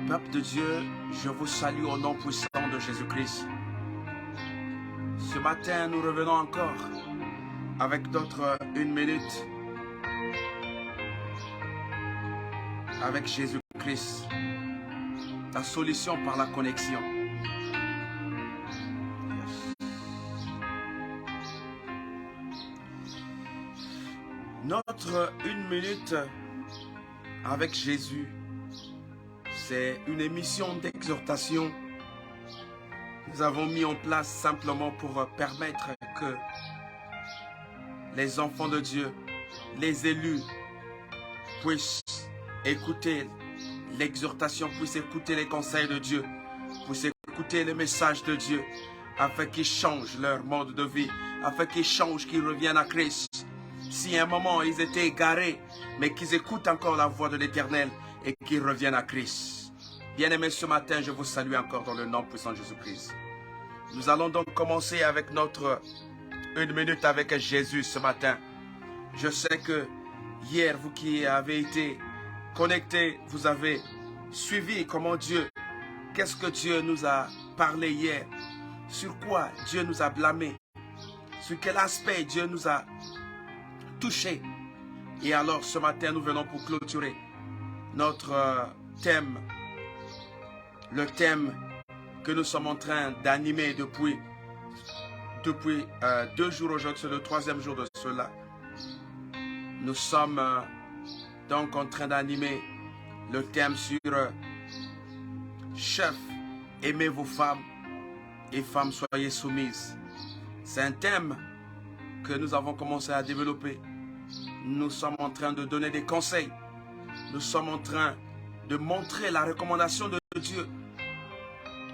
Peuple de Dieu, je vous salue au nom puissant de Jésus-Christ. Ce matin, nous revenons encore avec notre 1 minute avec Jésus-Christ, la solution par la connexion. Notre 1 minute avec Jésus, c'est une émission d'exhortation. Nous avons mis en place simplement pour permettre que les enfants de Dieu, les élus, puissent écouter l'exhortation, puissent écouter les conseils de Dieu, puissent écouter les messages de Dieu, afin qu'ils changent leur mode de vie, afin qu'ils changent, qu'ils reviennent à Christ. Si à un moment ils étaient égarés, mais qu'ils écoutent encore la voix de l'Éternel et qu'ils reviennent à Christ. Bien-aimés, ce matin, je vous salue encore dans le nom puissant de Jésus-Christ. Nous allons donc commencer avec notre 1 minute avec Jésus ce matin. Je sais que hier, vous qui avez été connectés, vous avez suivi comment Dieu, qu'est-ce que Dieu nous a parlé hier, sur quoi Dieu nous a blâmé, sur quel aspect Dieu nous a touché. Et alors, ce matin, nous venons pour clôturer notre thème. Le thème que nous sommes en train d'animer depuis 2 jours aujourd'hui, c'est le 3e jour de cela. Nous sommes donc en train d'animer le thème sur chefs, aimez vos femmes et femmes soyez soumises. C'est un thème que nous avons commencé à développer. Nous sommes en train de donner des conseils. Nous sommes en train de montrer la recommandation de Dieu.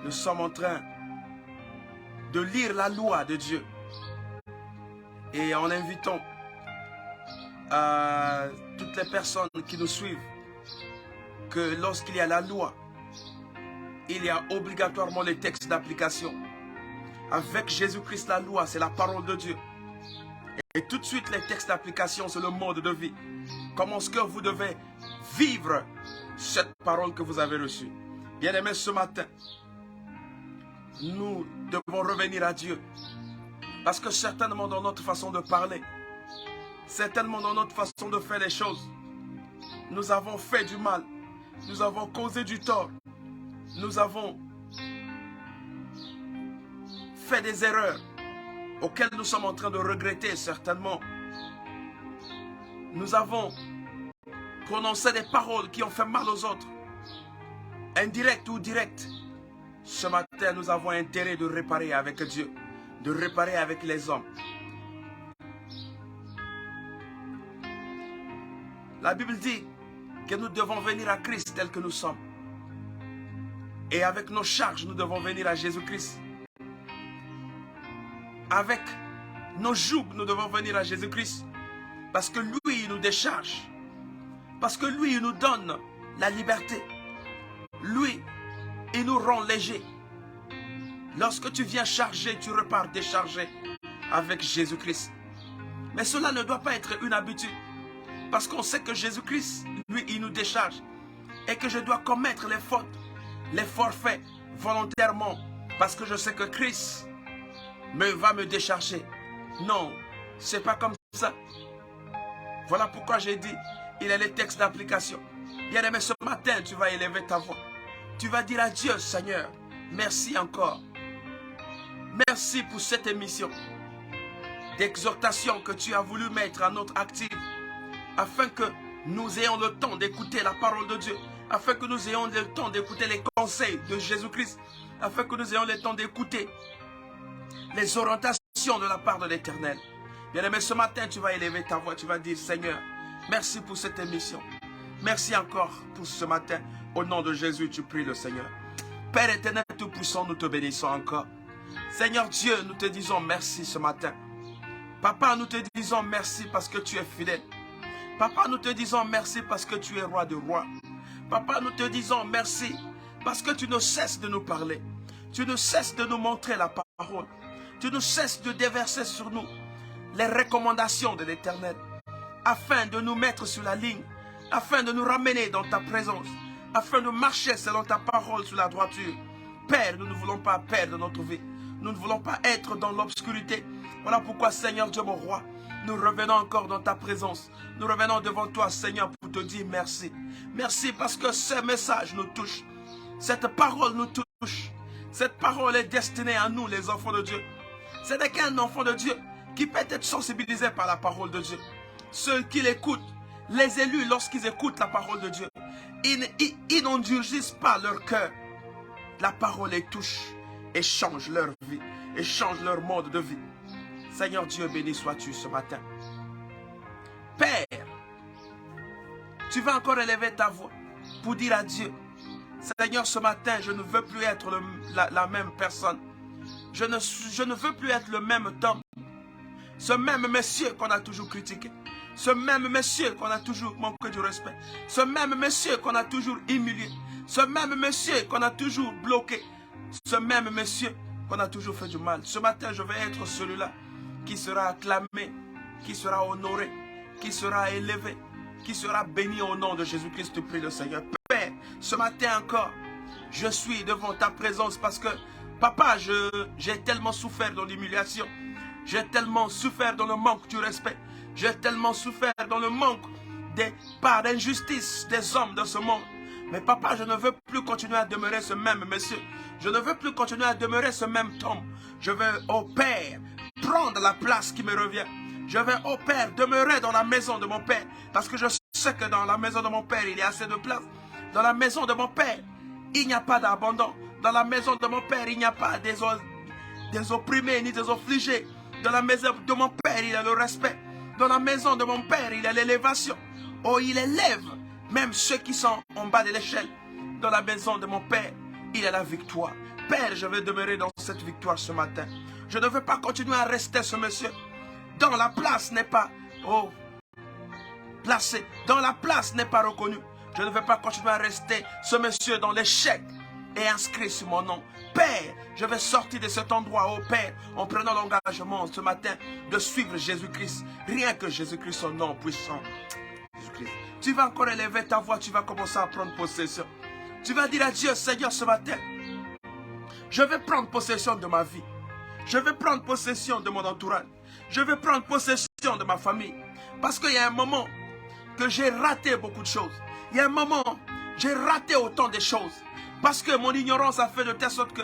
Nous sommes en train de lire la loi de Dieu. Et en invitant toutes les personnes qui nous suivent que lorsqu'il y a la loi, il y a obligatoirement les textes d'application. Avec Jésus-Christ, la loi, c'est la parole de Dieu. Et tout de suite, les textes d'application, c'est le mode de vie. Comment est-ce que vous devez vivre cette parole que vous avez reçue? Bien-aimés, ce matin, nous devons revenir à Dieu. Parce que certainement dans notre façon de parler, certainement dans notre façon de faire les choses, nous avons fait du mal, nous avons causé du tort, nous avons fait des erreurs auxquelles nous sommes en train de regretter certainement. Nous avons prononcé des paroles qui ont fait mal aux autres, indirectes ou directes. Ce matin, nous avons intérêt de réparer avec Dieu, de réparer avec les hommes. La Bible dit que nous devons venir à Christ tel que nous sommes. Et avec nos charges, nous devons venir à Jésus-Christ. Avec nos jougs, nous devons venir à Jésus-Christ. Parce que lui, il nous décharge. Parce que lui, il nous donne la liberté. Lui, il nous rend légers. Lorsque tu viens charger, tu repars déchargé avec Jésus-Christ. Mais cela ne doit pas être une habitude. Parce qu'on sait que Jésus-Christ, lui, il nous décharge. Et que je dois commettre les fautes, les forfaits, volontairement. Parce que je sais que Christ va me décharger. Non, c'est pas comme ça. Voilà pourquoi j'ai dit, il y a les textes d'application. Bien aimé, ce matin, tu vas élever ta voix. Tu vas dire à Dieu, Seigneur, merci encore. Merci pour cette émission d'exhortation que tu as voulu mettre à notre actif, afin que nous ayons le temps d'écouter la parole de Dieu, afin que nous ayons le temps d'écouter les conseils de Jésus-Christ, afin que nous ayons le temps d'écouter les orientations de la part de l'Éternel. Bien-aimé, ce matin, tu vas élever ta voix, tu vas dire, Seigneur, merci pour cette émission. Merci encore pour ce matin. Au nom de Jésus, tu pries le Seigneur. Père éternel, tout-puissant, nous te bénissons encore. Seigneur Dieu, nous te disons merci ce matin. Papa, nous te disons merci parce que tu es fidèle. Papa, nous te disons merci parce que tu es roi de rois. Papa, nous te disons merci parce que tu ne cesses de nous parler. Tu ne cesses de nous montrer la parole. Tu ne cesses de déverser sur nous les recommandations de l'Éternel, afin de nous mettre sur la ligne, afin de nous ramener dans ta présence, afin de marcher selon ta parole sur la droiture. Père, nous ne voulons pas perdre notre vie. Nous ne voulons pas être dans l'obscurité. Voilà pourquoi, Seigneur Dieu, mon roi, nous revenons encore dans ta présence. Nous revenons devant toi, Seigneur, pour te dire merci. Merci parce que ce message nous touche. Cette parole nous touche. Cette parole est destinée à nous, les enfants de Dieu. Ce n'est qu'un enfant de Dieu qui peut être sensibilisé par la parole de Dieu. Ceux qui l'écoutent, les élus, lorsqu'ils écoutent la parole de Dieu, ils n'endurcissent pas leur cœur. La parole les touche et change leur vie, et change leur mode de vie. Seigneur Dieu, béni sois-tu ce matin. Père, tu vas encore élever ta voix pour dire à Dieu, Seigneur, ce matin, je ne veux plus être la même personne. Je ne veux plus être le même homme. Ce même monsieur qu'on a toujours critiqué. Ce même monsieur qu'on a toujours manqué du respect. Ce même monsieur qu'on a toujours humilié. Ce même monsieur qu'on a toujours bloqué. Ce même monsieur qu'on a toujours fait du mal. Ce matin, je vais être celui-là qui sera acclamé, qui sera honoré, qui sera élevé, qui sera béni au nom de Jésus-Christ. Tu prie le Seigneur. Père, ce matin encore, je suis devant ta présence parce que, papa, j'ai tellement souffert dans l'humiliation. J'ai tellement souffert dans le manque du respect. J'ai tellement souffert dans le manque par l'injustice des hommes de ce monde. Mais papa, je ne veux plus continuer à demeurer ce même monsieur. Je ne veux plus continuer à demeurer ce même homme. Je veux, ô Père, prendre la place qui me revient. Je vais, ô Père, demeurer dans la maison de mon Père. Parce que je sais que dans la maison de mon Père, il y a assez de place. Dans la maison de mon Père, il n'y a pas d'abandon. Dans la maison de mon Père, il n'y a pas des opprimés ni des affligés. Dans la maison de mon Père, il y a le respect. Dans la maison de mon Père, il y a l'élévation. Oh, il élève même ceux qui sont en bas de l'échelle. Dans la maison de mon Père, il y a la victoire. Père, je vais demeurer dans cette victoire ce matin. Je ne veux pas continuer à rester ce monsieur. Dans la place n'est pas placé. Dans la place n'est pas reconnu. Je ne veux pas continuer à rester ce monsieur dans l'échec et inscrit sur mon nom. Père, je vais sortir de cet endroit, oh Père, en prenant l'engagement ce matin de suivre Jésus-Christ. Rien que Jésus-Christ, son nom puissant. Jésus-Christ. Tu vas encore élever ta voix, tu vas commencer à prendre possession. Tu vas dire à Dieu, Seigneur, ce matin, je vais prendre possession de ma vie. Je vais prendre possession de mon entourage. Je vais prendre possession de ma famille. Parce qu'il y a un moment que j'ai raté beaucoup de choses. Il y a un moment, j'ai raté autant de choses. Parce que mon ignorance a fait de telle sorte que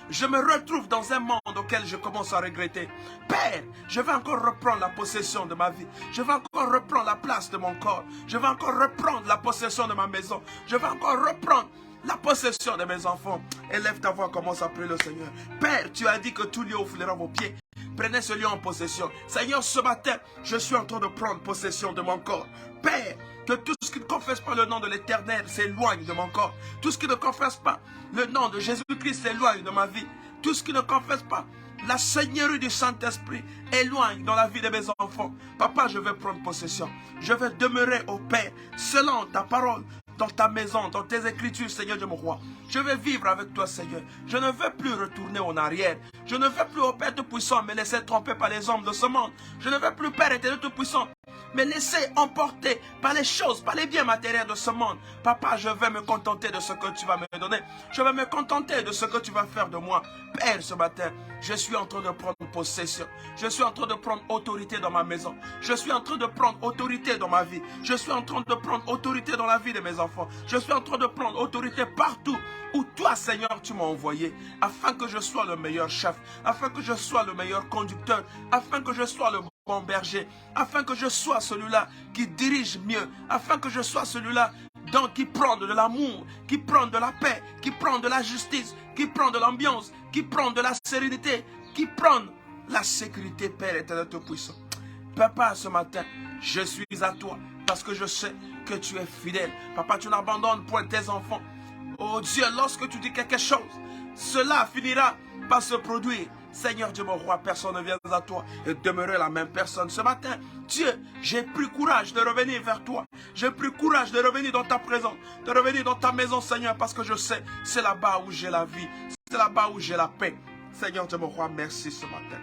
je me retrouve dans un monde auquel je commence à regretter. Père, je vais encore reprendre la possession de ma vie. Je vais encore reprendre la place de mon corps. Je vais encore reprendre la possession de ma maison. Je vais encore reprendre la possession de mes enfants. Élève ta voix, commence à prier le Seigneur. Père, tu as dit que tout lieu où foulera vos pieds. Prenez ce lieu en possession. Seigneur, ce matin, je suis en train de prendre possession de mon corps. Père, que tout ce qui ne confesse pas le nom de l'Éternel s'éloigne de mon corps. Tout ce qui ne confesse pas le nom de Jésus-Christ s'éloigne de ma vie. Tout ce qui ne confesse pas la Seigneurie du Saint-Esprit éloigne dans la vie de mes enfants. Papa, je vais prendre possession. Je vais demeurer au Père, selon ta parole, dans ta maison, dans tes écritures, Seigneur de mon roi. Je vais vivre avec toi, Seigneur. Je ne veux plus retourner en arrière. Je ne veux plus, au Père Tout-Puissant, me laisser tromper par les hommes de ce monde. Je ne veux plus, Père éternel Tout-Puissant, me laisser emporter par les choses, par les biens matériels de ce monde. Papa, je vais me contenter de ce que tu vas me donner. Je vais me contenter de ce que tu vas faire de moi. Père, ce matin, je suis en train de prendre possession. Je suis en train de prendre autorité dans ma maison. Je suis en train de prendre autorité dans ma vie. Je suis en train de prendre autorité dans la vie de mes enfants. Je suis en train de prendre autorité partout où toi, Seigneur, tu m'as envoyé, afin que je sois le meilleur chef, afin que je sois le meilleur conducteur, afin que je sois le bon berger, afin que je sois celui-là qui dirige mieux, afin que je sois celui-là qui prend de l'amour, qui prend de la paix, qui prend de la justice, qui prend de l'ambiance, qui prend de la sérénité, qui prend la sécurité, Père éternel Tout-Puissant. Papa, ce matin, je suis à toi parce que je sais que tu es fidèle. Papa, tu n'abandonnes point tes enfants. Oh Dieu, lorsque tu dis quelque chose, cela finira par se produire. Seigneur Dieu, mon roi, personne ne vient à toi et demeurer la même personne. Ce matin, Dieu, j'ai pris courage de revenir vers toi. J'ai pris courage de revenir dans ta présence, de revenir dans ta maison, Seigneur, parce que je sais, c'est là-bas où j'ai la vie, c'est là-bas où j'ai la paix. Seigneur Dieu, mon roi, merci ce matin.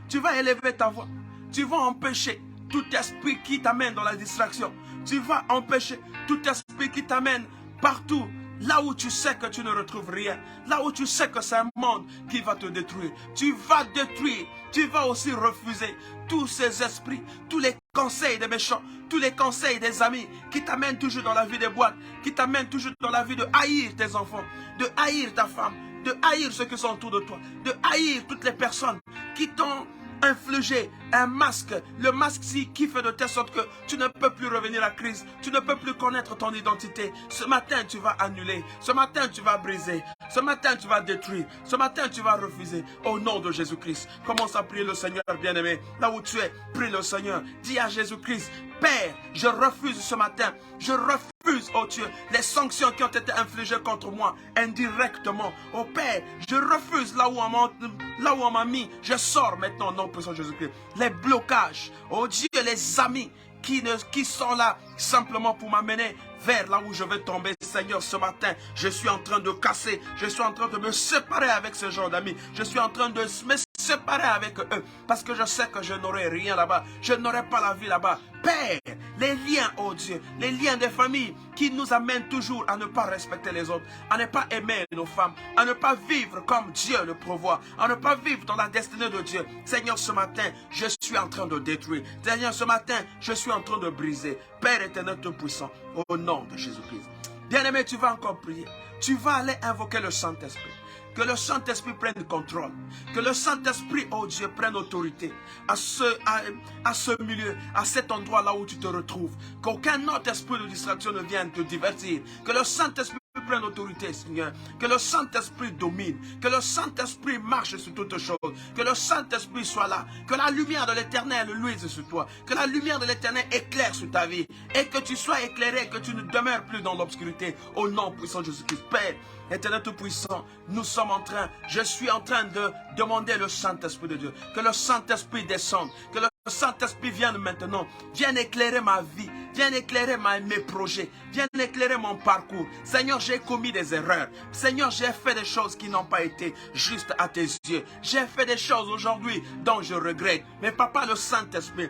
Tu vas élever ta voix. Tu vas empêcher tout esprit qui t'amène dans la distraction. Tu vas empêcher tout esprit qui t'amène partout, là où tu sais que tu ne retrouves rien, là où tu sais que c'est un monde qui va te détruire, tu vas détruire, tu vas aussi refuser tous ces esprits, tous les conseils des méchants, tous les conseils des amis qui t'amènent toujours dans la vie des boîtes, qui t'amènent toujours dans la vie de haïr tes enfants, de haïr ta femme, de haïr ceux qui sont autour de toi, de haïr toutes les personnes qui t'ont infliger un masque, le masque qui fait de telle sorte que tu ne peux plus revenir à Christ, tu ne peux plus connaître ton identité. Ce matin tu vas annuler, ce matin tu vas briser, ce matin tu vas détruire, ce matin tu vas refuser au nom de Jésus-Christ. Commence à prier le Seigneur, bien-aimé, là où tu es, prie le Seigneur, dis à Jésus-Christ, Père, je refuse ce matin, je refuse, oh Dieu, les sanctions qui ont été infligées contre moi indirectement. Oh Père, je refuse là où on m'a mis, je sors maintenant au nom puissant de Jésus-Christ. Les blocages, oh Dieu, les amis qui sont là simplement pour m'amener vers là où je vais tomber. Seigneur, ce matin, je suis en train de casser, je suis en train de me séparer avec ce genre d'amis, je suis en train de me séparer avec eux, parce que je sais que je n'aurai rien là-bas, je n'aurai pas la vie là-bas. Père, les liens, oh Dieu, les liens des familles qui nous amènent toujours à ne pas respecter les autres, à ne pas aimer nos femmes, à ne pas vivre comme Dieu le prévoit, à ne pas vivre dans la destinée de Dieu. Seigneur, ce matin, je suis en train de détruire. Seigneur, ce matin, je suis en train de briser. Père éternel tout-puissant, au nom de Jésus-Christ. Bien-aimé, tu vas encore prier. Tu vas aller invoquer le Saint-Esprit. Que le Saint-Esprit prenne contrôle. Que le Saint-Esprit, oh Dieu, prenne autorité à ce milieu, à cet endroit là où tu te retrouves. Qu'aucun autre esprit de distraction ne vienne te divertir. Que le Saint-Esprit prenne autorité, Seigneur. Que le Saint-Esprit domine. Que le Saint-Esprit marche sur toutes choses. Que le Saint-Esprit soit là. Que la lumière de l'Éternel luise sur toi. Que la lumière de l'Éternel éclaire sur ta vie. Et que tu sois éclairé, que tu ne demeures plus dans l'obscurité. Au nom puissant de Jésus-Christ. Père, Éternel Tout-Puissant, je suis en train de demander le Saint-Esprit de Dieu. Que le Saint-Esprit descende. Que le Saint-Esprit vienne maintenant. Vienne éclairer ma vie. Vienne éclairer mes projets. Vienne éclairer mon parcours. Seigneur, j'ai commis des erreurs. Seigneur, j'ai fait des choses qui n'ont pas été justes à tes yeux. J'ai fait des choses aujourd'hui dont je regrette. Mais papa, le Saint-Esprit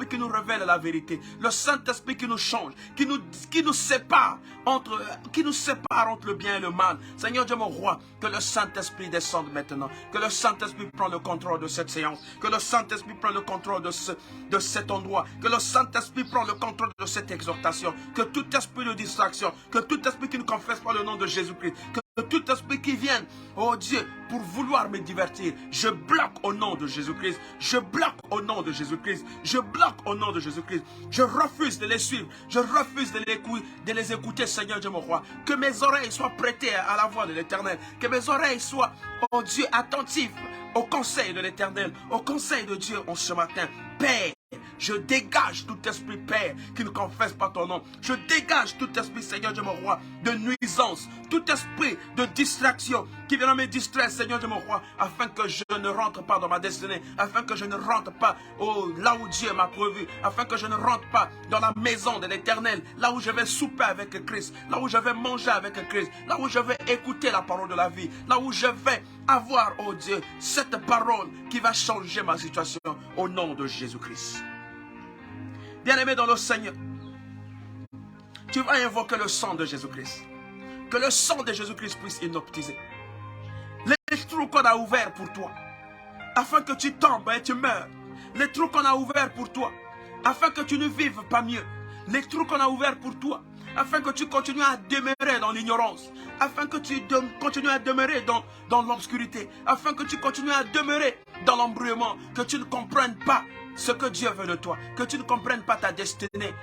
qui nous révèle la vérité. Le Saint-Esprit qui nous change. Qui nous sépare entre le bien et le mal. Seigneur Dieu mon roi, que le Saint-Esprit descende maintenant. Que le Saint-Esprit prenne le contrôle de cette séance. Que le Saint-Esprit prenne le contrôle de cet endroit. Que le Saint-Esprit prenne le contrôle de cette exhortation. Que tout esprit de distraction, que tout esprit qui ne confesse pas le nom de Jésus-Christ, que tout esprit qui vienne, oh Dieu, pour vouloir me divertir, je bloque au nom de Jésus-Christ. Je bloque au nom de Jésus-Christ. Je bloque au nom de Jésus-Christ. Je refuse de les suivre. Je refuse de les écouter, Seigneur Dieu mon roi. Que mes oreilles soient prêtées à la voix de l'Éternel. Que mes oreilles soient, oh Dieu, attentives au conseil de l'Éternel, au conseil de Dieu en ce matin. Père, je dégage tout esprit, Père, qui ne confesse pas ton nom. Je dégage tout esprit, Seigneur Dieu mon roi, de nuisance. Tout esprit de distraction qui vient me distraire, Seigneur Dieu mon roi, afin que je ne rentre pas dans ma destinée, afin que je ne rentre pas là où Dieu m'a prévu, afin que je ne rentre pas dans la maison de l'Éternel, là où je vais souper avec Christ, là où je vais manger avec Christ, là où je vais écouter la parole de la vie, là où je vais avoir, oh Dieu, cette parole qui va changer ma situation au nom de Jésus-Christ. Bien-aimé dans le Seigneur, tu vas invoquer le sang de Jésus-Christ. Que le sang de Jésus-Christ puisse inoptiser les trous qu'on a ouverts pour toi, afin que tu tombes et tu meurs. Les trous qu'on a ouverts pour toi, afin que tu ne vives pas mieux. Les trous qu'on a ouverts pour toi, afin que tu continues à demeurer dans l'ignorance, afin que tu continues à demeurer dans l'obscurité, afin que tu continues à demeurer dans l'embrouillement, que tu ne comprennes pas ce que Dieu veut de toi, que tu ne comprennes pas ta destinée,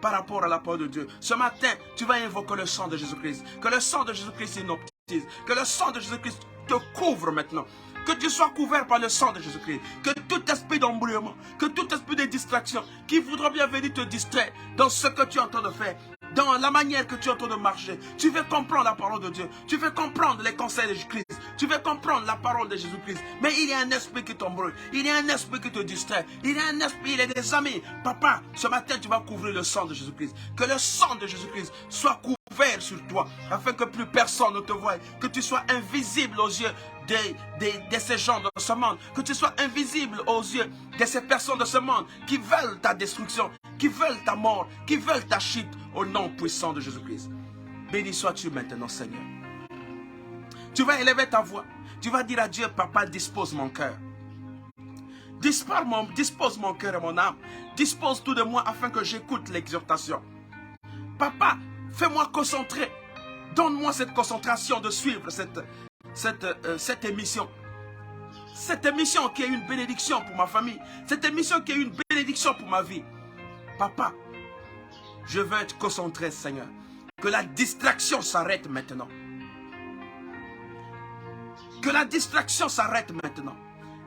par rapport à la parole de Dieu. Ce matin, tu vas invoquer le sang de Jésus-Christ. Que le sang de Jésus-Christ inoptise. Que le sang de Jésus-Christ te couvre maintenant. Que tu sois couvert par le sang de Jésus-Christ. Que tout esprit d'embrouillement, que tout esprit de distraction qui voudra bien venir te distraire dans ce que tu es en train de faire, dans la manière que tu es en train de marcher. Tu veux comprendre la parole de Dieu. Tu veux comprendre les conseils de Jésus-Christ. Tu veux comprendre la parole de Jésus-Christ. Mais il y a un esprit qui t'embrouille. Il y a un esprit qui te distrait. Il y a un esprit, il y a des amis. Papa, ce matin, tu vas couvrir le sang de Jésus-Christ. Que le sang de Jésus-Christ soit couvert sur toi, afin que plus personne ne te voie, que tu sois invisible aux yeux de ces gens de ce monde, que tu sois invisible aux yeux de ces personnes de ce monde qui veulent ta destruction, qui veulent ta mort, qui veulent ta chute, au nom puissant de Jésus-Christ. Béni sois-tu maintenant, Seigneur. Tu vas élever ta voix, tu vas dire à Dieu, Papa, dispose mon cœur. Dispose mon cœur et mon âme. Dispose tout de moi afin que j'écoute l'exhortation. Papa, fais-moi concentrer. Donne-moi cette concentration de suivre cette émission. Cette émission qui est une bénédiction pour ma famille. Cette émission qui est une bénédiction pour ma vie. Papa, je veux être concentré, Seigneur. Que la distraction s'arrête maintenant. Que la distraction s'arrête maintenant.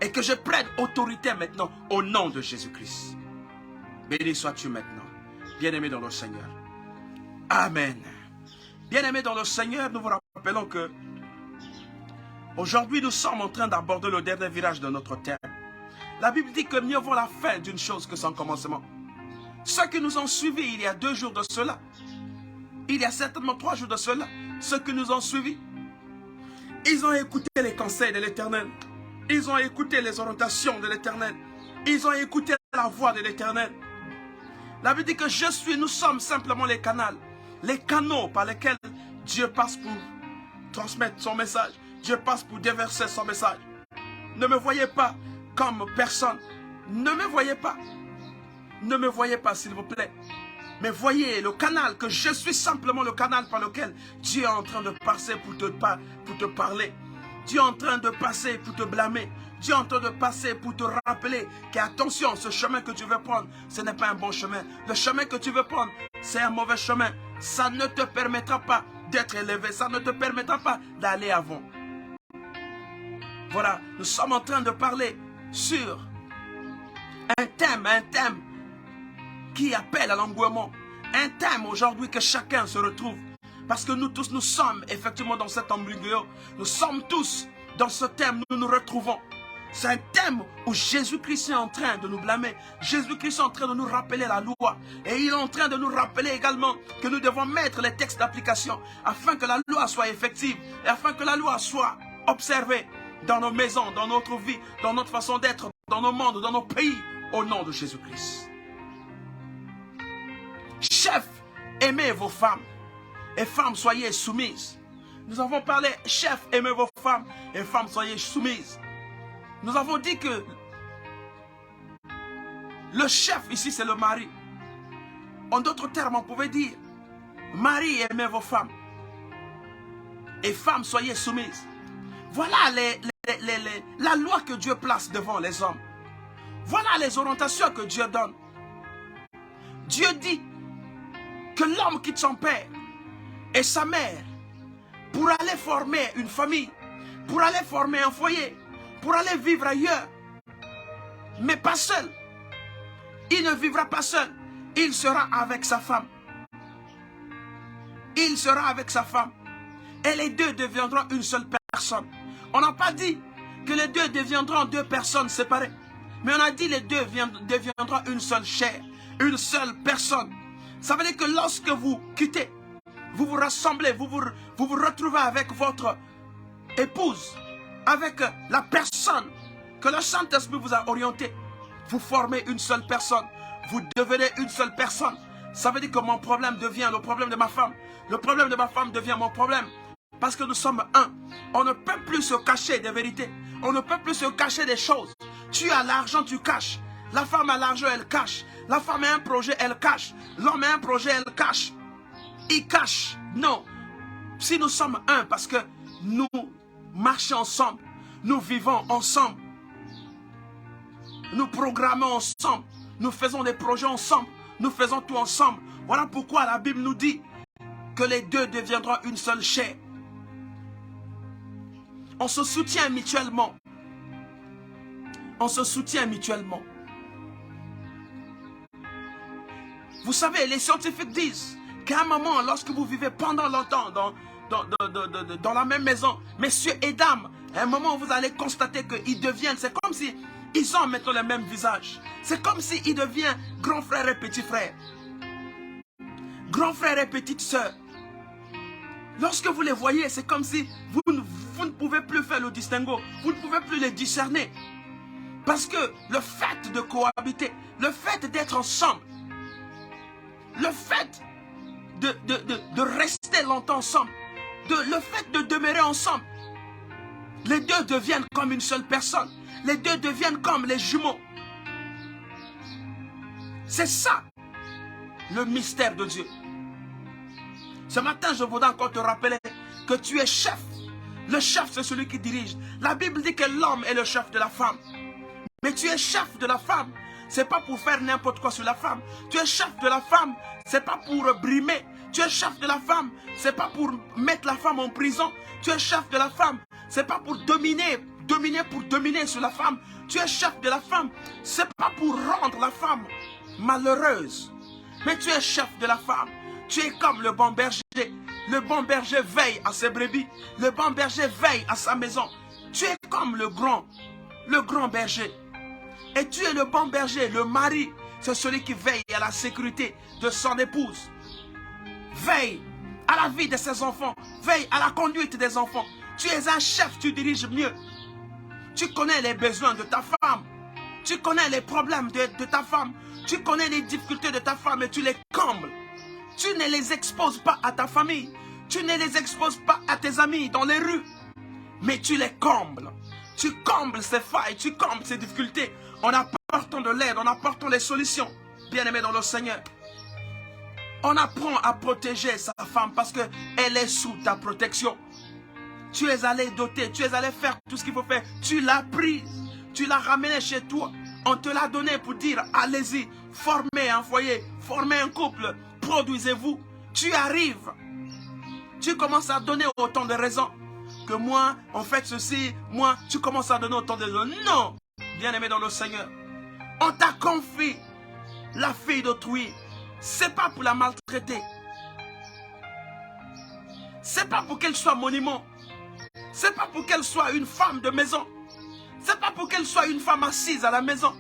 Et que je prenne autorité maintenant au nom de Jésus-Christ. Béni sois-tu maintenant, bien-aimé dans le Seigneur. Amen. Bien-aimé dans le Seigneur, nous vous rappelons que aujourd'hui nous sommes en train d'aborder le dernier virage de notre terre. La Bible dit que mieux vaut la fin d'une chose que son commencement. Ceux qui nous ont suivis il y a 2 jours de cela, il y a certainement 3 jours de cela, ceux qui nous ont suivis, ils ont écouté les conseils de l'Éternel. Ils ont écouté les orientations de l'Éternel. Ils ont écouté la voix de l'Éternel. La Bible dit que nous sommes simplement les canaux par lesquels Dieu passe pour transmettre son message. Dieu passe pour déverser son message. Ne me voyez pas comme personne. Ne me voyez pas. Ne me voyez pas, s'il vous plaît. Mais voyez le canal, que je suis simplement le canal par lequel Dieu est en train de passer pour te parler. Dieu est en train de passer pour te blâmer. Dieu est en train de passer pour te rappeler qu'attention, ce chemin que tu veux prendre, ce n'est pas un bon chemin. Le chemin que tu veux prendre, c'est un mauvais chemin. Ça ne te permettra pas d'être élevé. Ça ne te permettra pas d'aller avant. Voilà, nous sommes en train de parler sur un thème qui appelle à l'engouement. Un thème aujourd'hui que chacun se retrouve. Parce que nous tous, nous sommes effectivement dans cet embryon. Nous sommes tous dans ce thème, nous nous retrouvons. C'est un thème où Jésus-Christ est en train de nous blâmer. Jésus-Christ est en train de nous rappeler la loi. Et il est en train de nous rappeler également que nous devons mettre les textes d'application afin que la loi soit effective et afin que la loi soit observée dans nos maisons, dans notre vie, dans notre façon d'être, dans nos mondes, dans nos pays, au nom de Jésus-Christ. Chefs, aimez vos femmes. Et femmes, soyez soumises. Nous avons parlé, chefs, aimez vos femmes. Et femmes, soyez soumises. Nous avons dit que le chef ici, c'est le mari. En d'autres termes, on pouvait dire, mari, aimez vos femmes. Et femmes, soyez soumises. Voilà la loi que Dieu place devant les hommes. Voilà les orientations que Dieu donne. Dieu dit que l'homme quitte son père et sa mère pour aller former une famille, pour aller former un foyer, pour aller vivre ailleurs. Mais pas seul. Il ne vivra pas seul. Il sera avec sa femme. Il sera avec sa femme. Et les deux deviendront une seule personne. On n'a pas dit que les deux deviendront 2 personnes séparées. Mais on a dit que les deux deviendront une seule chair, une seule personne. Ça veut dire que lorsque vous quittez, vous vous rassemblez, vous vous retrouvez avec votre épouse, avec la personne que le Saint-Esprit vous a orienté. Vous formez une seule personne. Vous devenez une seule personne. Ça veut dire que mon problème devient le problème de ma femme. Le problème de ma femme devient mon problème. Parce que nous sommes un. On ne peut plus se cacher des vérités. On ne peut plus se cacher des choses. Tu as l'argent, tu caches. La femme a l'argent, elle cache. La femme a un projet, elle cache. L'homme a un projet, elle cache. Il cache. Non. Si nous sommes un, parce que nous marchons ensemble, nous vivons ensemble, nous programmons ensemble, nous faisons des projets ensemble, nous faisons tout ensemble. Voilà pourquoi la Bible nous dit que les deux deviendront une seule chair. On se soutient mutuellement. On se soutient mutuellement. Vous savez, les scientifiques disent qu'à un moment, lorsque vous vivez pendant longtemps dans la même maison, messieurs et dames, à un moment, vous allez constater qu'ils deviennent, c'est comme si ils ont maintenant le même visage. C'est comme s'ils deviennent grand frère et petit frère. Grand frère et petite sœur. Lorsque vous les voyez, c'est comme si vous ne pouvez plus faire le distinguo. Vous ne pouvez plus les discerner. Parce que le fait de cohabiter, le fait d'être ensemble, le fait de rester longtemps ensemble, le fait de demeurer ensemble, les deux deviennent comme une seule personne. Les deux deviennent comme les jumeaux. C'est ça, le mystère de Dieu. Ce matin, je voudrais encore te rappeler que tu es chef. Le chef, c'est celui qui dirige. La Bible dit que l'homme est le chef de la femme. Mais tu es chef de la femme. Ce n'est pas pour faire n'importe quoi sur la femme. Tu es chef de la femme. Ce n'est pas pour brimer. Tu es chef de la femme. Ce n'est pas pour mettre la femme en prison. Tu es chef de la femme. Ce n'est pas pour dominer sur la femme. Tu es chef de la femme. Ce n'est pas pour rendre la femme malheureuse. Mais tu es chef de la femme. Tu es comme le bon berger. Le bon berger veille à ses brebis. Le bon berger veille à sa maison. Tu es comme le grand berger. Et tu es le bon berger. Le mari, c'est celui qui veille à la sécurité de son épouse. Veille à la vie de ses enfants. Veille à la conduite des enfants. Tu es un chef, tu diriges mieux. Tu connais les besoins de ta femme. Tu connais les problèmes de ta femme. Tu connais les difficultés de ta femme et tu les combles. Tu ne les exposes pas à ta famille. Tu ne les exposes pas à tes amis dans les rues. Mais tu les combles. Tu combles ces failles, tu combles ces difficultés en apportant de l'aide, en apportant les solutions. Bien-aimé dans le Seigneur. On apprend à protéger sa femme parce qu'elle est sous ta protection. Tu es allé doter, tu es allé faire tout ce qu'il faut faire. Tu l'as prise, tu l'as ramenée chez toi. On te l'a donné pour dire, allez-y, formez un foyer, formez un couple, produisez-vous. Tu arrives, tu commences à donner autant de raisons. Que moi, on fait ceci, moi, tu commences à donner autant de raisons. Non, bien-aimé dans le Seigneur. On t'a confié la fille d'autrui. C'est pas pour la maltraiter. C'est pas pour qu'elle soit monument. C'est pas pour qu'elle soit une femme de maison. C'est pas pour qu'elle soit une femme assise à la maison.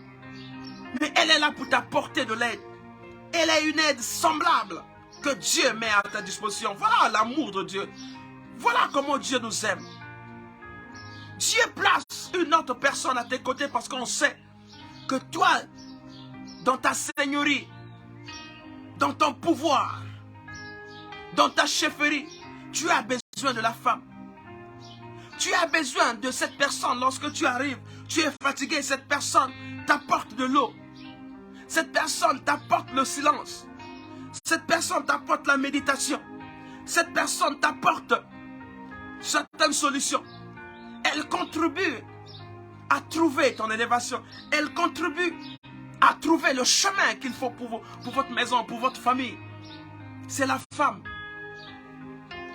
Mais elle est là pour t'apporter de l'aide. Elle est une aide semblable que Dieu met à ta disposition. Voilà l'amour de Dieu. Voilà comment Dieu nous aime. Dieu place une autre personne à tes côtés parce qu'on sait que toi, dans ta seigneurie, dans ton pouvoir, dans ta chefferie, tu as besoin de la femme. Tu as besoin de cette personne lorsque tu arrives. Tu es fatigué, cette personne t'apporte de l'eau. Cette personne t'apporte le silence. Cette personne t'apporte la méditation. Cette personne t'apporte certaines solutions. Elle contribue à trouver ton élévation. Elle contribue à trouver le chemin qu'il faut pour votre maison, pour votre famille. C'est la femme.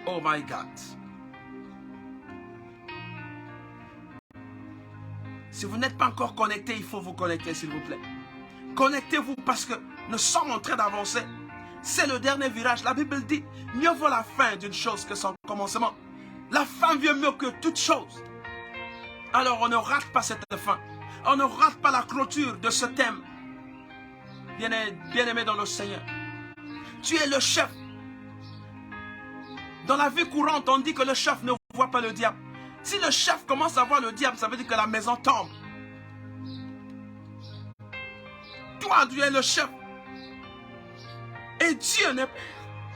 Oh my God. Si vous n'êtes pas encore connecté, il faut vous connecter, s'il vous plaît. Connectez-vous parce que nous sommes en train d'avancer. C'est le dernier virage. La Bible dit, mieux vaut la fin d'une chose que son commencement. La fin vaut mieux que toute chose. Alors on ne rate pas cette fin. On ne rate pas la clôture de ce thème. Bien-aimé dans le Seigneur. Tu es le chef. Dans la vie courante, on dit que le chef ne voit pas le diable. Si le chef commence à voir le diable, ça veut dire que la maison tombe. Toi, tu es le chef. Et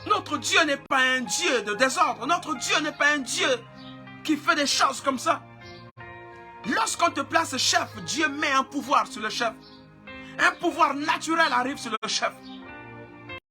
notre Dieu n'est pas un Dieu de désordre. Notre Dieu n'est pas un Dieu qui fait des choses comme ça. Lorsqu'on te place chef, Dieu met un pouvoir sur le chef. Un pouvoir naturel arrive sur le chef.